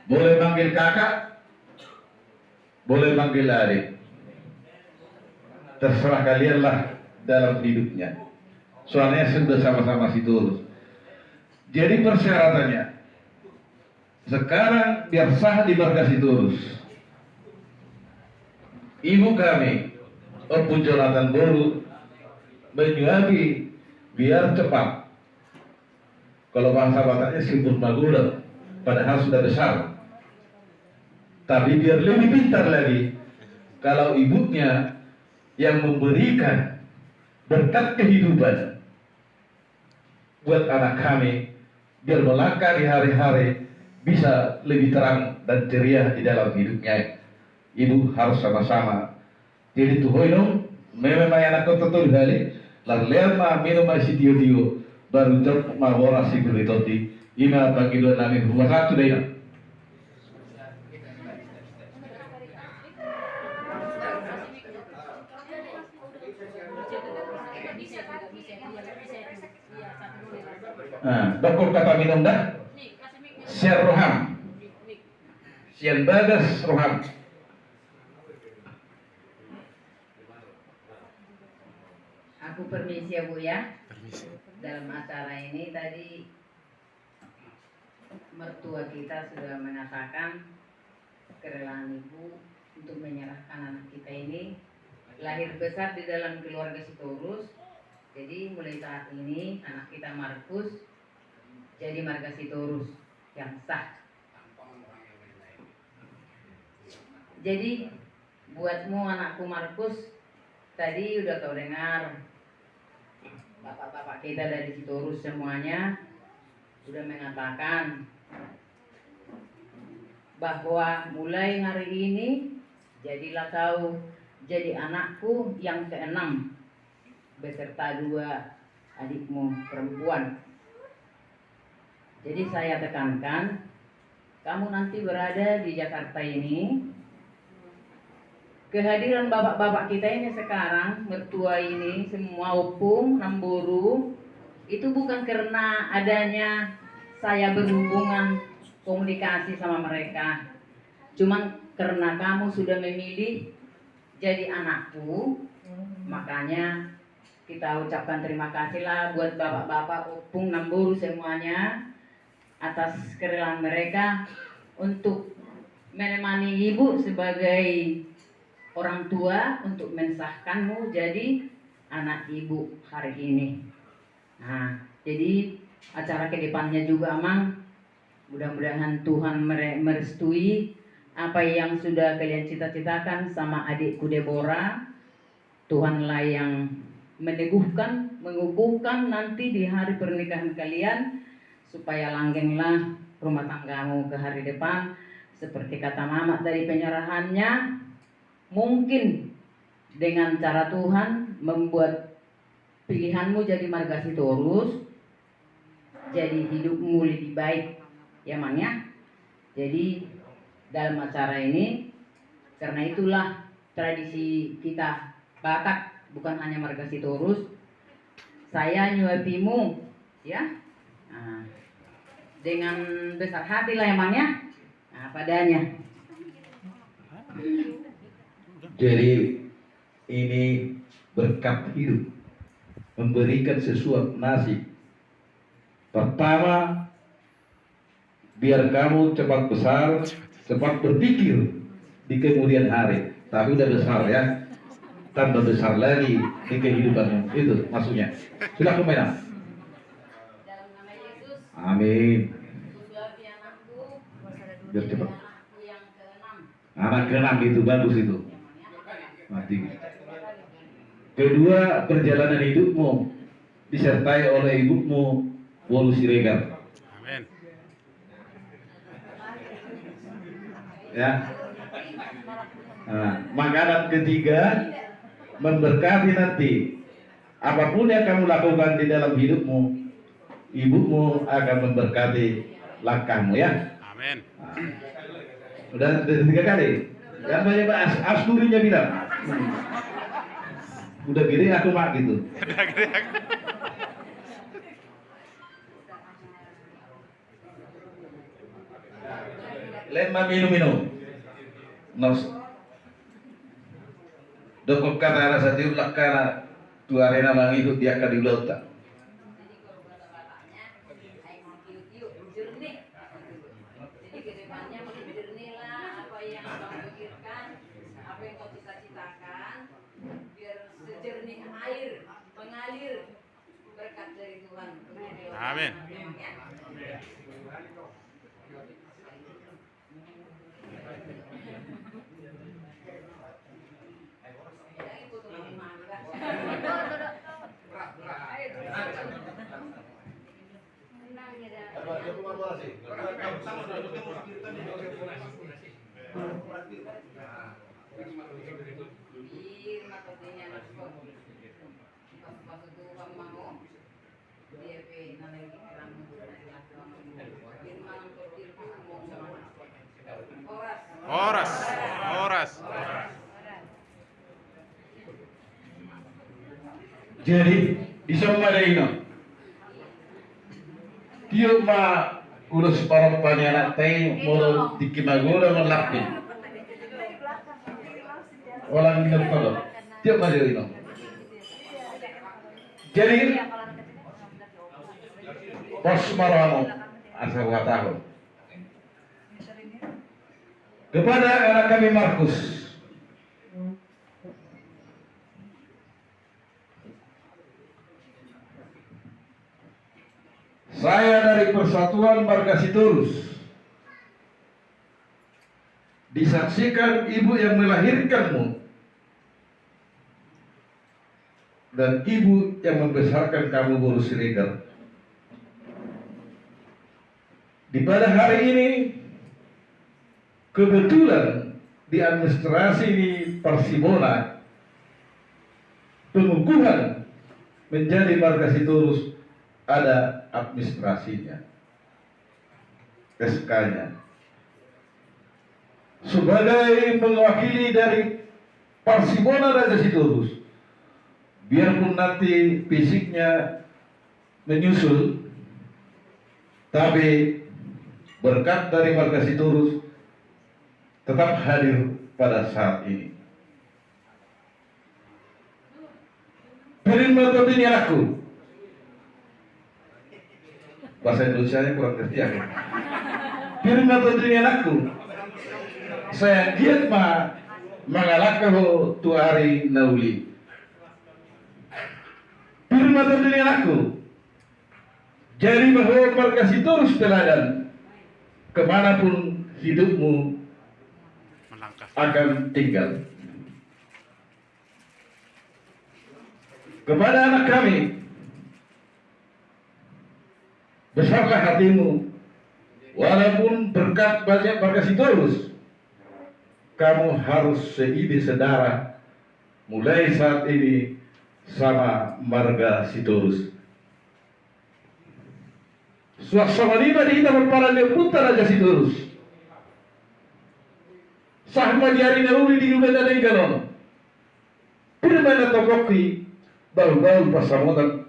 Boleh manggil kakak, boleh manggil adik. Terserah kalianlah dalam hidupnya. Soalnya sudah sama-sama Sitorus. Jadi persyaratannya, sekarang biar sah di marga Sitorus. Ibu kami, Opu Jonathan Boru, menyuapi biar cepat. Kalau bahasa Bataknya simpul magura, padahal sudah besar. Tapi biar lebih pintar lagi, kalau ibunya yang memberikan berkat kehidupan buat anak kami, biar melangkah di hari-hari bisa lebih terang dan ceria di dalam hidupnya. Ibu harus sama-sama. Jadi tuhoinong, memang anak kau tutul balik, lalu lema minum masih dio baru jauh mawara si kulitoti, ima bagi dua nami rumah satu deh. Dokter kata minum dah. Sian Roham, Sian Bagas Roham. Aku permisi ya Bu ya. Dalam acara ini tadi mertua kita sudah mengatakan kerelaan Ibu untuk menyerahkan anak kita ini lahir besar di dalam keluarga Sitorus. Jadi mulai saat ini anak kita Markus jadi marga Sitorus yang sah. Jadi buatmu anakku Markus, tadi udah kau dengar bapak-bapak kita dari Sitorus semuanya sudah mengatakan bahwa mulai hari ini jadilah kau jadi anakku yang keenam beserta dua adikmu perempuan. Jadi saya tekankan, kamu nanti berada di Jakarta ini, kehadiran bapak-bapak kita ini sekarang, mertua ini, semua opung, namboru, itu bukan karena adanya saya berhubungan komunikasi sama mereka. Cuman karena kamu sudah memilih jadi anakku, makanya kita ucapkan terima kasihlah buat bapak-bapak opung, namboru semuanya atas kerelaan mereka untuk menemani ibu sebagai orang tua untuk mensahkanmu jadi anak ibu hari ini. Nah, jadi acara kedepannya juga Mang, mudah-mudahan Tuhan merestui apa yang sudah kalian cita-citakan sama adikku Deborah. Tuhanlah yang meneguhkan, mengukuhkan nanti di hari pernikahan kalian, supaya langgenglah rumah tanggamu ke hari depan. Seperti kata Mama dari penyerahannya, mungkin dengan cara Tuhan membuat pilihanmu jadi marga Sitorus, jadi hidupmu lebih baik ya Mang ya. Jadi dalam acara ini, karena itulah tradisi kita Batak, bukan hanya marga Sitorus, saya nyuapimu ya. Nah, dengan besar hati lah emangnya, nah, padanya. Jadi ini berkat hidup, memberikan sesuatu nasib. Pertama, biar kamu cepat besar, cepat berpikir di kemudian hari. Tapi udah besar ya, tambah besar lagi di kehidupanmu. Itu maksudnya. Sudah kemana? Amin. Biar cepat. Anak keenam itu bagus itu. Mati. Kedua, perjalanan hidupmu disertai oleh ibumu Wolu Siregar. Amin. Ya. Nah, makanan ketiga memberkati nanti apapun yang kamu lakukan di dalam hidupmu, ibumu akan memberkati langkahmu ya. Amin. Nah, udah tiga kali. Yang banyak Asturinya bilang. Udah gede aku mak gitu. Udah gede aku. lemma minum. Nos. Dokok kana rasa tiulak kana tu arena mangikut dia ka di lauta. Jadi kalau kata bapaknya, air tiup-tiup jernih. Jadi ke depannya makin jernih lah apa yang abang pikirkan, apa yang kau cita-citakan, biar sejernih air mengalir berkat dari Tuhan. Amin. Horas. Jadi isomma deino. Tio ma ulus parang anak tay moro dikimagura malapit. Walang ginagpalo. Tio ma deino. Jadi pos maramo asa wataho. Kepada anak kami Markus, saya dari Persatuan Marga Sitorus disaksikan ibu yang melahirkanmu dan ibu yang membesarkan kamu Boru Siregar. Di pada hari ini kebetulan di administrasi di Parsibona pengukuhan menjadi Marga Sitorus ada administrasinya, SK-nya. Sebagai mewakili dari Parsibona Raja Sitorus, biarpun nanti fisiknya menyusul, tapi berkat dari Marga Sitorus tetap hadir pada saat ini. Firman Tuhan aku. Bahasa Indonesia kurang ngerti aku. Firman Tuhan aku. Saya giat mengalahkan tu hari nauli. Firman Tuhan aku. Jadi bahwa Marga Sitorus teladan kemanapun hidupmu akan tinggal. Kepada anak kami, besarlah hatimu, walaupun berkat banyak Marga Sitorus, kamu harus seide saudara mulai saat ini sama Marga Sitorus. Suasana lima di kita berparan di putar Raja Sitorus. Sahma di hari nauli di Gubernur Galon. Firman tokoki bau-bau pasamutan.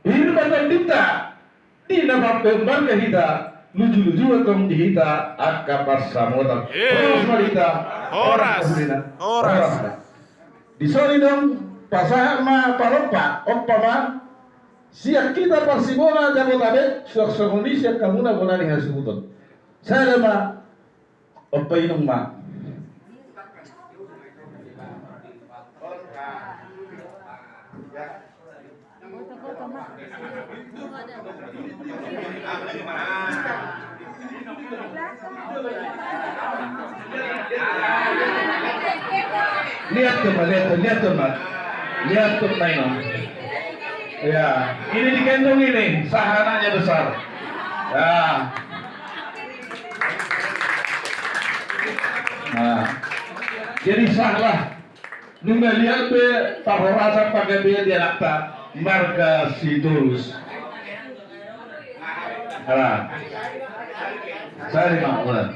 Firman dita di nama pembarga kita luju-luju atau di kita akka pasamutan. Horas. Di sini dong pasahma paropa oppama siap kita Parsibona Jabotabek suak Indonesia kamuna bonani hasuton. Saya ma oppa inong ma. Lihat tuh Maino. Ya, ini digendong ini, sahananya besar. Ya. Nah, jadi sahlah. Nunggu lihat be parorasan pakai be dia nakta Marga Sitorus. Nah, saya dimaklum.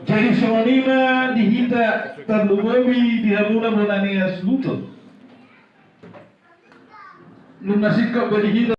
Jadi sonima dihita terlubawi di hamuna bonania lutut. lunasika bagi kita